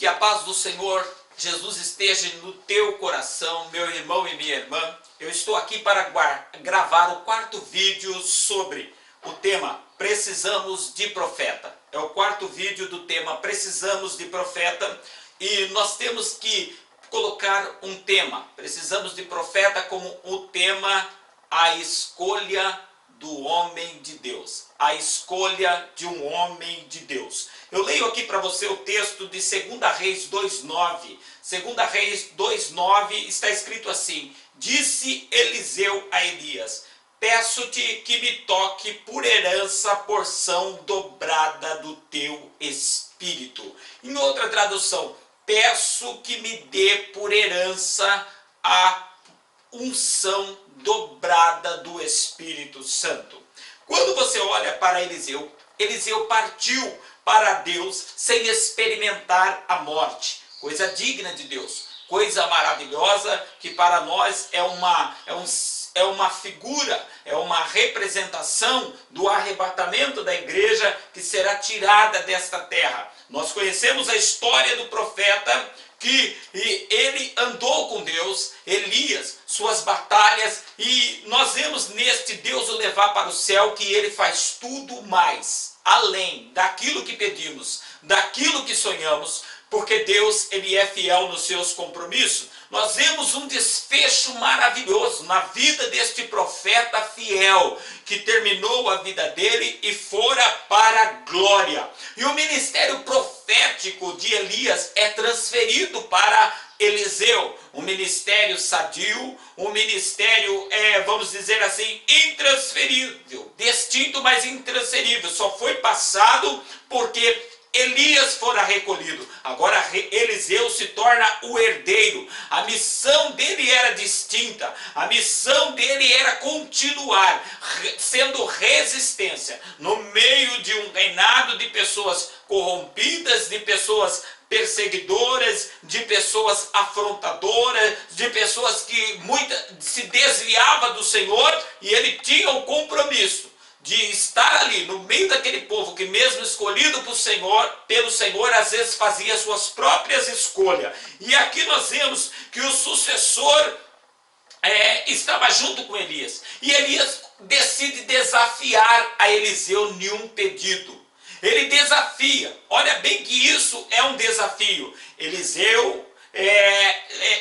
Que a paz do Senhor Jesus esteja no teu coração, meu irmão e minha irmã. Eu estou aqui para gravar o quarto vídeo sobre o tema Precisamos de Profeta. É o quarto vídeo do tema Precisamos de Profeta e nós temos que colocar um tema. Precisamos de profeta como o tema a escolha do homem de Deus. A escolha de um homem de Deus. Eu leio aqui para você o texto de 2 Reis 2:9. 2 Reis 2:9 está escrito assim: Disse Eliseu a Elias: Peço-te que me toque por herança a porção dobrada do teu espírito. Em outra tradução, peço que me dê por herança a unção dobrada do Espírito Santo. Quando você olha para Eliseu, Eliseu partiu para Deus sem experimentar a morte. Coisa digna de Deus, coisa maravilhosa que para nós é uma figura, é uma representação do arrebatamento da igreja que será tirada desta terra. Nós conhecemos a história do profeta que ele andou com Deus, Elias, suas batalhas, e nós vemos neste Deus o levar para o céu, que ele faz tudo mais, além daquilo que pedimos, daquilo que sonhamos, porque Deus ele é fiel nos seus compromissos. Nós vemos um desfecho maravilhoso na vida deste profeta fiel, que terminou a vida dele e fora para a glória. E o ministério profético de Elias é transferido para Eliseu. Um ministério sadio, um ministério, vamos dizer assim, intransferível. Distinto, mas intransferível. Só foi passado porque Elias fora recolhido. Agora Eliseu se torna o herdeiro. A missão dele era distinta. A missão dele era continuar sendo resistência no meio de um reinado de pessoas corrompidas, de pessoas perseguidoras, de pessoas afrontadoras, de pessoas que se desviavam do Senhor, e ele tinha um compromisso de estar ali no meio daquele povo que, mesmo escolhido pelo Senhor, às vezes fazia suas próprias escolhas. E aqui nós vemos que o sucessor estava junto com Elias. E Elias decide desafiar a Eliseu em um pedido. Ele desafia. Olha bem que isso é um desafio.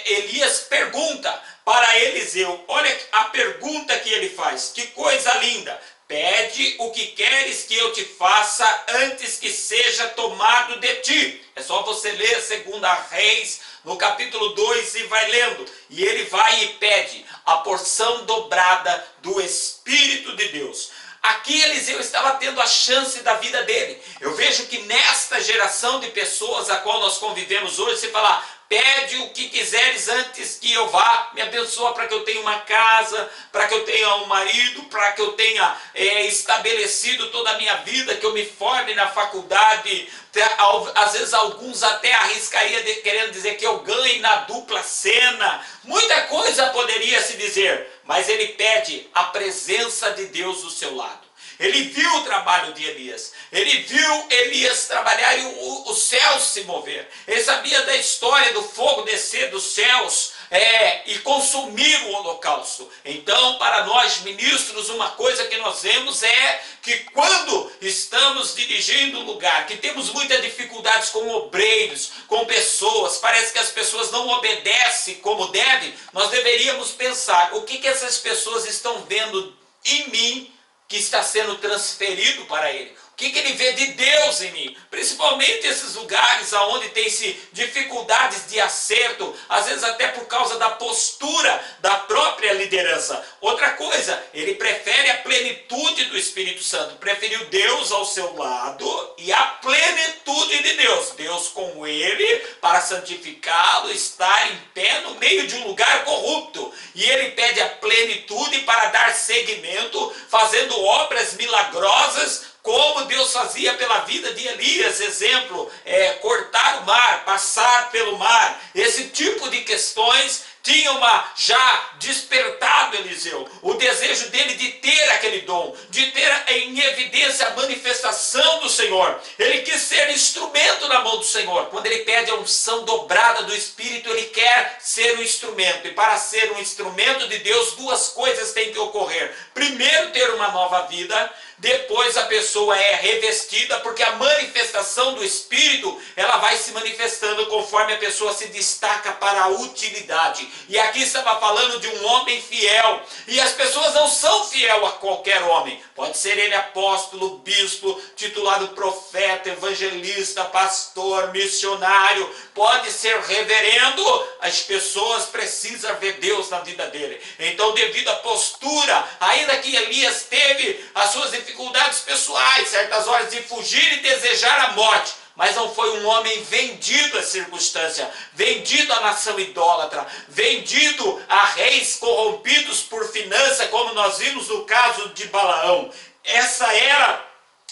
Elias pergunta para Eliseu. Olha a pergunta que ele faz. Que coisa linda. Pede o que queres que eu te faça antes que seja tomado de ti. É só você ler 2 Reis, no capítulo 2, e vai lendo. E ele vai e pede a porção dobrada do Espírito de Deus. Aqui Eliseu estava tendo a chance da vida dele. Eu vejo que nesta geração de pessoas a qual nós convivemos hoje, se falar: pede o que quiseres antes que eu vá, me abençoa para que eu tenha uma casa, para que eu tenha um marido, para que eu tenha estabelecido toda a minha vida, que eu me forme na faculdade. Às vezes alguns até arriscariam querendo dizer que eu ganhe na dupla cena. Muita coisa poderia se dizer, mas ele pede a presença de Deus do seu lado. Ele viu o trabalho de Elias. Ele viu Elias trabalhar e o céu se mover. Ele sabia da história do fogo descer dos céus e consumir o holocausto. Então, para nós ministros, uma coisa que nós vemos é que quando estamos dirigindo um lugar, que temos muitas dificuldades com obreiros, com pessoas, parece que as pessoas não obedecem como devem, nós deveríamos pensar: o que essas pessoas estão vendo em mim que está sendo transferido para ele? O que ele vê de Deus em mim? Principalmente esses lugares onde tem-se dificuldades de acerto, às vezes até por causa da postura da própria liderança. Outra coisa, ele prefere a plenitude do Espírito Santo. Preferiu Deus ao seu lado e a plenitude de Deus. Deus com ele para santificá-lo, estar em pé no meio de um lugar corrupto. E ele pede a plenitude para dar seguimento, fazendo obras milagrosas, como Deus fazia pela vida de Elias. Exemplo, cortar o mar, passar pelo mar. Esse tipo de questões tinha já despertado Eliseu, o desejo dele de ter aquele dom, de ter em evidência a manifestação do Senhor. Ele quis ser instrumento na mão do Senhor. Quando ele pede a unção dobrada do Espírito, ele quer ser um instrumento. E para ser um instrumento de Deus, duas coisas têm que ocorrer. Primeiro, ter uma nova vida. Depois a pessoa é revestida, porque a manifestação do Espírito, ela vai se manifestando conforme a pessoa se destaca para a utilidade. E aqui estava falando de um homem fiel. E as pessoas não são fiel a qualquer homem. Pode ser ele apóstolo, bispo, titulado profeta, evangelista, pastor, missionário. Pode ser reverendo. As pessoas precisam ver Deus na vida dele. Então, devido à postura, ainda que Elias teve as suas dificuldades pessoais, certas horas de fugir e desejar a morte, mas não foi um homem vendido à circunstância, vendido à nação idólatra, vendido a reis corrompidos por finança, como nós vimos no caso de Balaão. Essa era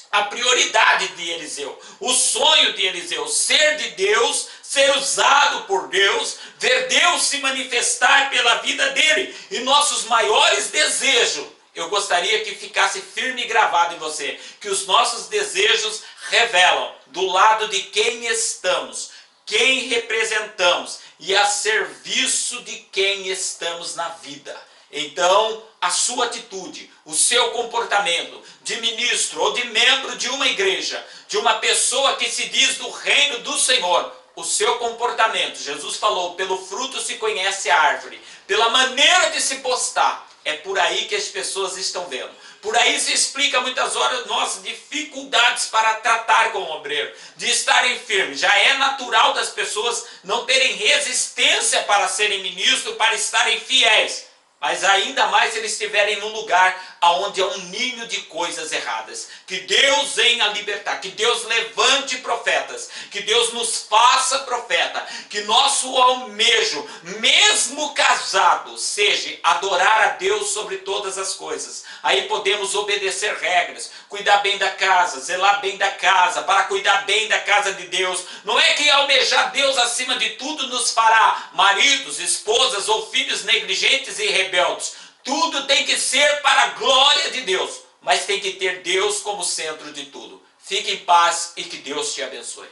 a prioridade de Eliseu, o sonho de Eliseu, ser de Deus, ser usado por Deus, ver Deus se manifestar pela vida dele. E nossos maiores desejos, eu gostaria que ficasse firme e gravado em você, que os nossos desejos revelam do lado de quem estamos, quem representamos e a serviço de quem estamos na vida. Então, a sua atitude, o seu comportamento de ministro ou de membro de uma igreja, de uma pessoa que se diz do reino do Senhor, o seu comportamento, Jesus falou, pelo fruto se conhece a árvore, pela maneira de se postar, é por aí que as pessoas estão vendo. Por aí se explica muitas horas nossas dificuldades para tratar com o obreiro, de estarem firmes. Já é natural das pessoas não terem resistência para serem ministros, para estarem fiéis. Mas ainda mais se eles estiverem num lugar onde há um ninho de coisas erradas. Que Deus venha libertar, que Deus levante profetas, que Deus nos faça profeta, que nosso almejo, mesmo casado, seja adorar a Deus sobre todas as coisas. Aí podemos obedecer regras, cuidar bem da casa, zelar bem da casa, para cuidar bem da casa de Deus. Não é que almejar Deus acima de tudo nos fará maridos, esposas ou filhos negligentes e rebeldes. Tudo tem que ser para a glória de Deus, mas tem que ter Deus como centro de tudo. Fique em paz e que Deus te abençoe.